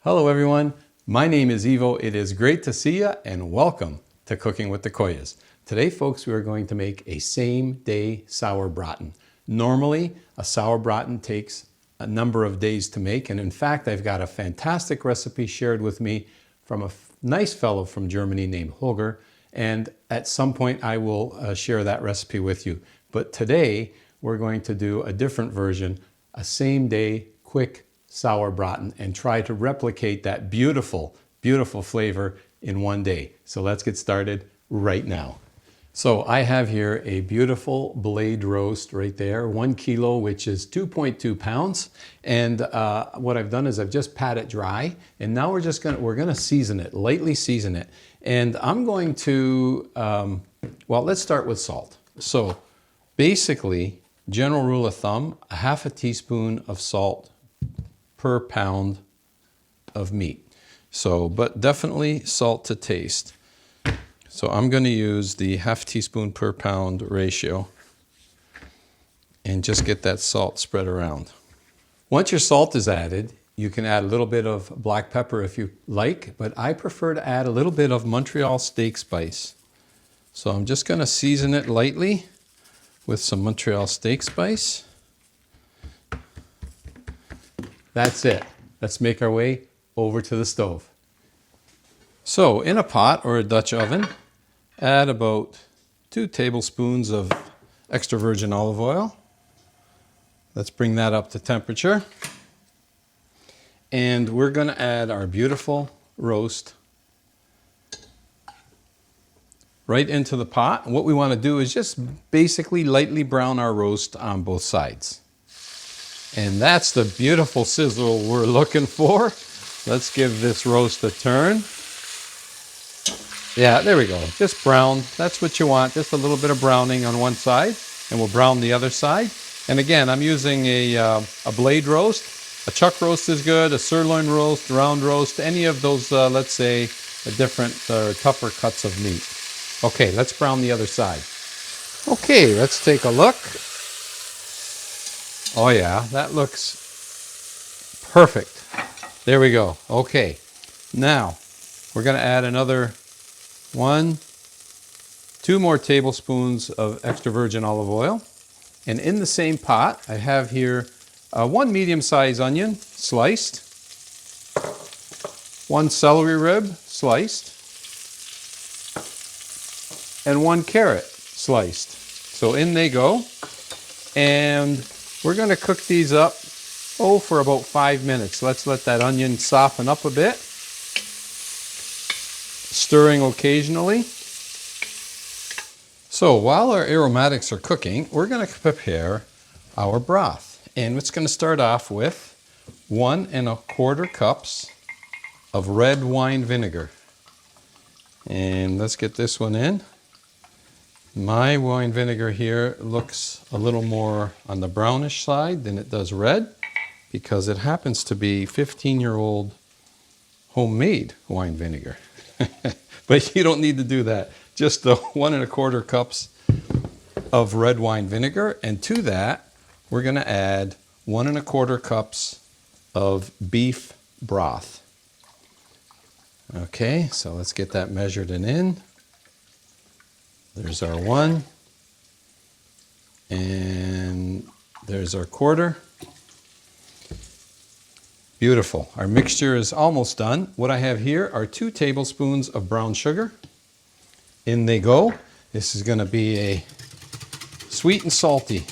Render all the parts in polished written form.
Hello everyone, my name is EVOO. It is great to see you and welcome to Cooking with the Koyas. Today folks, we are going to make a same-day Sauerbraten. Normally, a Sauerbraten takes a number of days to make, and in fact, I've got a fantastic recipe shared with me from a nice fellow from Germany named Holger, and at some point I will share that recipe with you. But today, we're going to do a different version, a same-day, quick Sauerbraten, and try to replicate that beautiful, beautiful flavor in one day. So let's get started right now. So I have here a beautiful blade roast right there, 1 kilo, which is 2.2 pounds. And what I've done is I've just pat it dry, and now we're gonna season it, lightly season it. And I'm going to, well, let's start with salt. So basically, general rule of thumb, a half a teaspoon of salt per pound of meat. So, but definitely salt to taste. So I'm going to use the half teaspoon per pound ratio and just get that salt spread around. Once your salt is added, you can add a little bit of black pepper if you like, but I prefer to add a little bit of Montreal steak spice. So I'm just going to season it lightly with some Montreal steak spice. That's it. Let's make our way over to the stove. So in a pot or a Dutch oven, add about 2 tablespoons of extra virgin olive oil. Let's bring that up to temperature. And we're going to add our beautiful roast right into the pot. And what we want to do is just basically lightly brown our roast on both sides. And that's the beautiful sizzle we're looking for. Let's give this roast a turn. Yeah, there we go. Just brown. That's what you want. Just a little bit of browning on one side, and we'll brown the other side. And again, I'm using a blade roast. A chuck roast is good, a sirloin roast, round roast, any of those, let's say, different tougher cuts of meat. Okay, let's brown the other side. Okay, let's take a look. Oh yeah, that looks perfect. There we go. Okay, now we're going to add another 2 more tablespoons of extra virgin olive oil. And in the same pot, I have here 1 medium-sized onion sliced, 1 celery rib sliced, and 1 carrot sliced. So in they go. And we're going to cook these up, for about 5 minutes. Let's let that onion soften up a bit, stirring occasionally. So while our aromatics are cooking, we're going to prepare our broth. And it's going to start off with 1 1/4 cups of red wine vinegar. And let's get this one in. My wine vinegar here looks a little more on the brownish side than it does red, because it happens to be 15-year-old homemade wine vinegar. But you don't need to do that. Just the 1 1/4 cups of red wine vinegar, and to that we're going to add 1 1/4 cups of beef broth. Okay, so let's get that measured and in. There's our 1, and there's our 1/4. Beautiful. Our mixture is almost done. What I have here are 2 tablespoons of brown sugar. In they go. This is going to be a sweet and salty.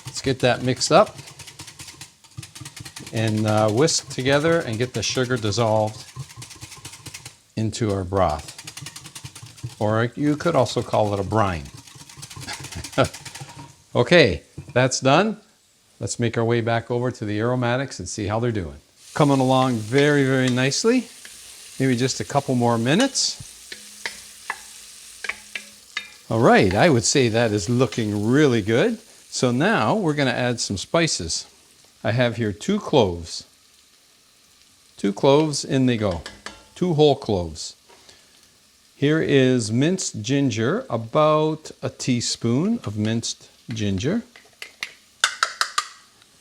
Let's get that mixed up and whisk together and get the sugar dissolved into our broth. Or you could also call it a brine. Okay, that's done. Let's make our way back over to the aromatics and see how they're doing. Coming along very, very nicely. Maybe just a couple more minutes. All right, I would say that is looking really good. So now we're going to add some spices. I have here 2 cloves. 2 cloves, in they go. 2 whole cloves. Here is minced ginger, about a teaspoon of minced ginger.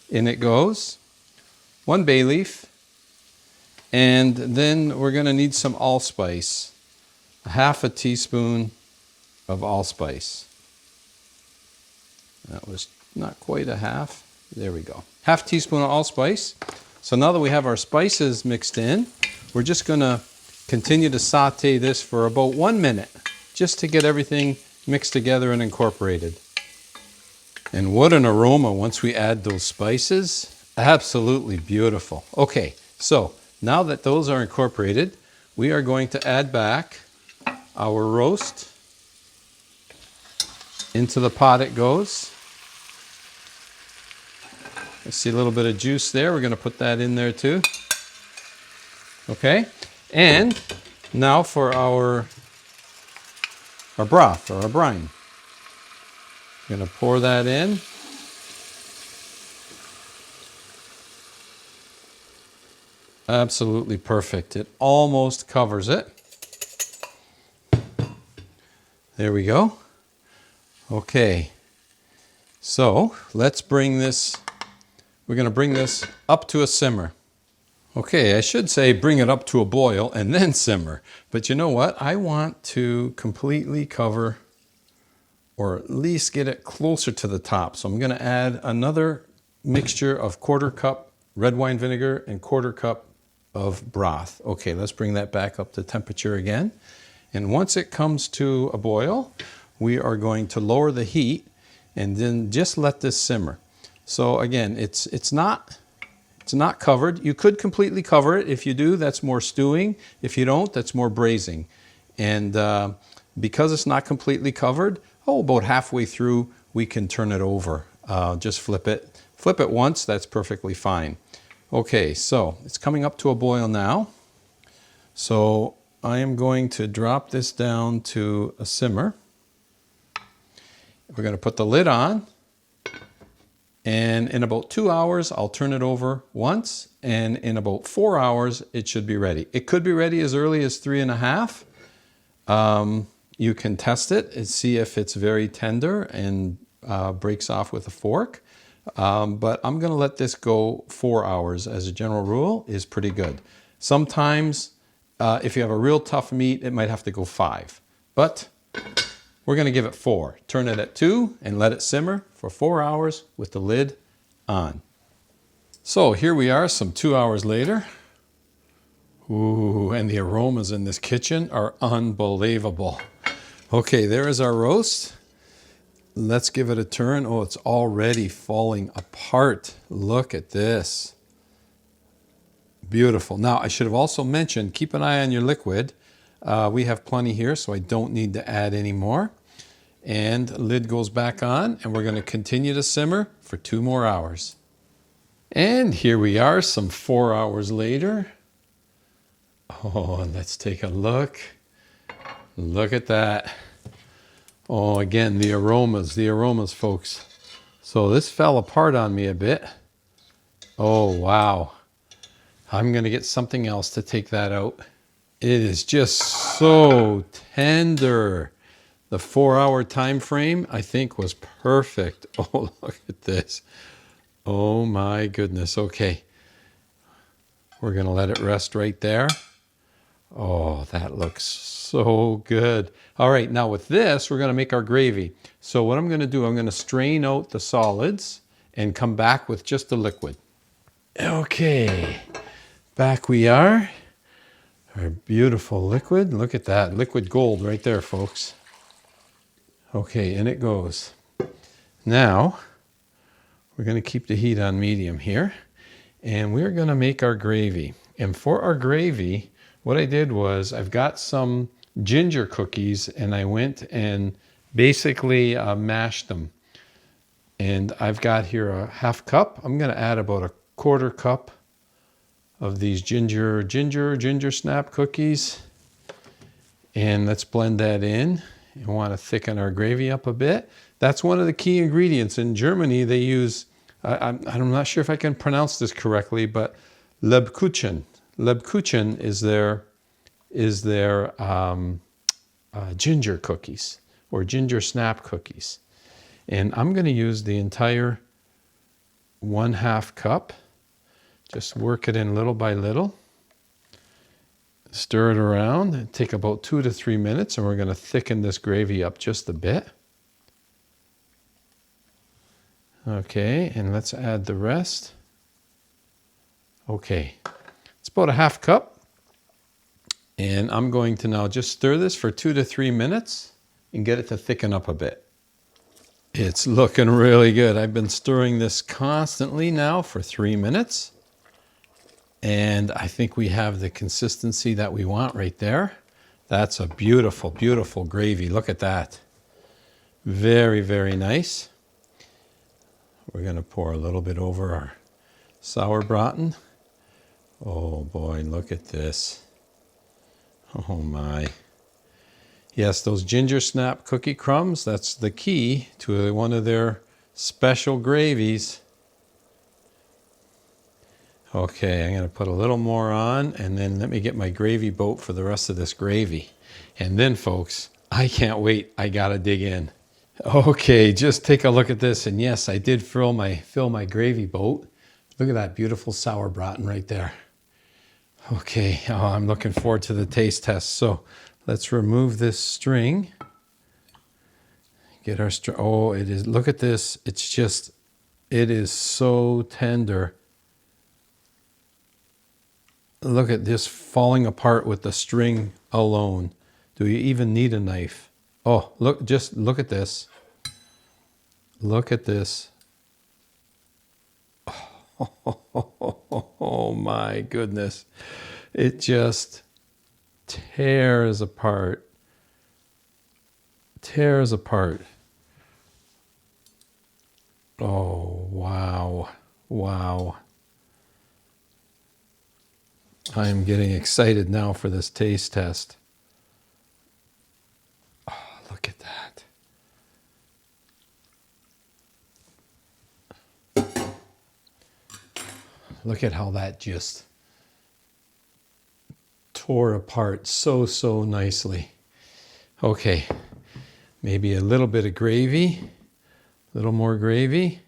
In it goes. 1 bay leaf, And then we're going to need some allspice. Half a teaspoon of allspice. That was not quite a half. There we go. Half teaspoon of allspice. So now that we have our spices mixed in, we're just going to continue to saute this for about 1 minute, just to get everything mixed together and incorporated. And what an aroma once we add those spices. Absolutely beautiful. Okay, so now that those are incorporated, we are going to add back our roast. Into the pot it goes. I see a little bit of juice there. We're going to put that in there too. Okay, and now for our broth or our brine. I'm going to pour that in. Absolutely perfect. It almost covers it. There we go. Okay, so let's bring this, we're going to bring this up to a simmer. Okay, I should say bring it up to a boil and then simmer. But you know what? I want to completely cover, or at least get it closer to the top. So I'm going to add another mixture of 1/4 cup red wine vinegar and 1/4 cup of broth. Okay, let's bring that back up to temperature again. And once it comes to a boil, we are going to lower the heat and then just let this simmer. So again, it's not covered. You could completely cover it. If you do, that's more stewing. If you don't, that's more braising. And because it's not completely covered, about halfway through, we can turn it over. Just flip it. Flip it once, that's perfectly fine. Okay, so it's coming up to a boil now. So I am going to drop this down to a simmer. We're going to put the lid on. And in about 2 hours, I'll turn it over once. And in about 4 hours, it should be ready. It could be ready as early as 3.5. You can test it and see if it's very tender and breaks off with a fork. But I'm going to let this go 4 hours as a general rule is pretty good. Sometimes if you have a real tough meat, it might have to go 5. But we're going to give it 4. Turn it at 2 and let it simmer for 4 hours with the lid on. So here we are some 2 hours later. Ooh, and the aromas in this kitchen are unbelievable. Okay, there is our roast. Let's give it a turn. Oh, it's already falling apart. Look at this. Beautiful. Now, I should have also mentioned, keep an eye on your liquid. We have plenty here, so I don't need to add any more. And lid goes back on, and we're going to continue to simmer for 2 more hours. And here we are, some 4 hours later. Oh, let's take a look. Look at that. Oh, again, the aromas, folks. So this fell apart on me a bit. Oh, wow. I'm going to get something else to take that out. It is just so tender. The 4-hour time frame, I think, was perfect. Oh, look at this. Oh, my goodness. Okay. We're going to let it rest right there. Oh, that looks so good. All right, now with this, we're going to make our gravy. So what I'm going to do, I'm going to strain out the solids and come back with just the liquid. Okay, back we are. Our beautiful liquid. Look at that, liquid gold right there, folks. Okay, in it goes. Now, we're going to keep the heat on medium here, and we're going to make our gravy. And for our gravy, what I did was I've got some ginger cookies, and I went and basically mashed them. And I've got here a 1/2 cup. I'm going to add about a 1/4 cup of these ginger snap cookies. And let's blend that in. You want to thicken our gravy up a bit. That's one of the key ingredients. In Germany, they use, I'm not sure if I can pronounce this correctly, but Lebkuchen. Lebkuchen is their ginger cookies or ginger snap cookies. And I'm going to use the entire 1/2 cup. Just work it in little by little. Stir it around. Take about 2 to 3 minutes, and we're going to thicken this gravy up just a bit. Okay, and let's add the rest. Okay, it's about a half cup. And I'm going to now just stir this for 2 to 3 minutes and get it to thicken up a bit. It's looking really good. I've been stirring this constantly now for 3 minutes. And I think we have the consistency that we want right there. That's a beautiful, beautiful gravy. Look at that. Very, very nice. We're going to pour a little bit over our Sauerbraten. Oh boy, look at this. Oh my. Yes, those ginger snap cookie crumbs, that's the key to one of their special gravies. Okay, I'm going to put a little more on, and then let me get my gravy boat for the rest of this gravy. And then, folks, I can't wait. I got to dig in. Okay, just take a look at this. And yes, I did fill my gravy boat. Look at that beautiful Sauerbraten right there. Okay, oh, I'm looking forward to the taste test. So let's remove this string. Get our string. Oh, it is. Look at this. It's just, it is so tender. Look at this falling apart with the string alone. Do you even need a knife? Oh, look, just look at this. Look at this. Oh my goodness. It just tears apart. Tears apart. Oh, wow. Wow. I am getting excited now for this taste test. Oh, look at that. Look at how that just tore apart so, so nicely. Okay, maybe a little bit of gravy, a little more gravy.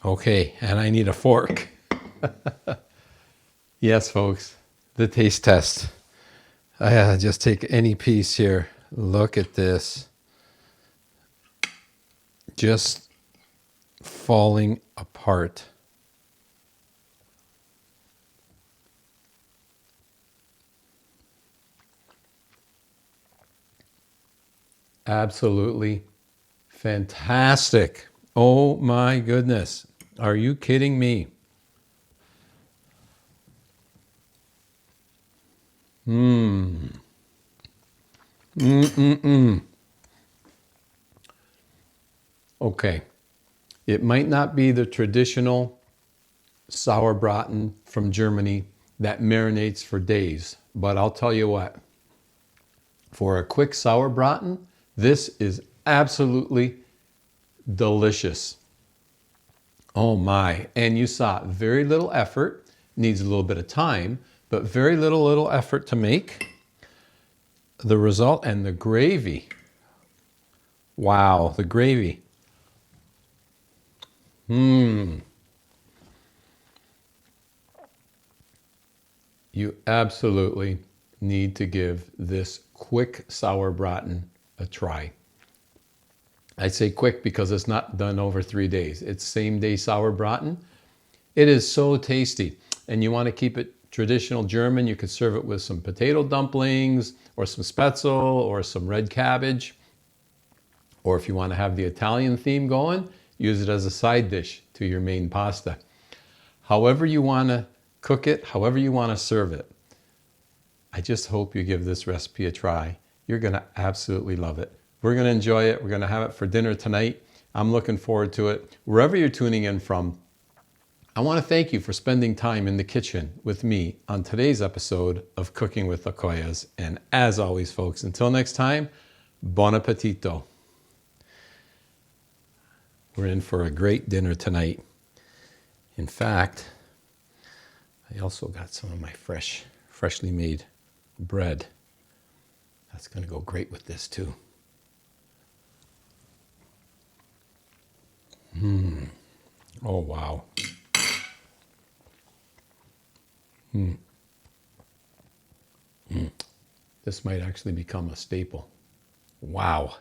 Okay, and I need a fork. Yes, folks, the taste test. I just take any piece here. Look at this. Just falling apart. Absolutely fantastic. Oh my goodness. Are you kidding me? Okay. It might not be the traditional Sauerbraten from Germany that marinates for days, but I'll tell you what. For a quick Sauerbraten, this is absolutely delicious. Oh my. And you saw very little effort, needs a little bit of time, but very little effort to make. The result, and the gravy. Wow, the gravy. You absolutely need to give this quick Sauerbraten a try. I say quick because it's not done over 3 days. It's same day Sauerbraten. It is so tasty. And you want to keep it traditional German. You could serve it with some potato dumplings or some spätzle or some red cabbage. Or if you want to have the Italian theme going, use it as a side dish to your main pasta. However you want to cook it, however you want to serve it. I just hope you give this recipe a try. You're going to absolutely love it. We're going to enjoy it. We're going to have it for dinner tonight. I'm looking forward to it. Wherever you're tuning in from, I want to thank you for spending time in the kitchen with me on today's episode of Cooking with the Koyas. And as always, folks, until next time, buon appetito. We're in for a great dinner tonight. In fact, I also got some of my freshly made bread. That's going to go great with this too. Oh, wow. This might actually become a staple. Wow.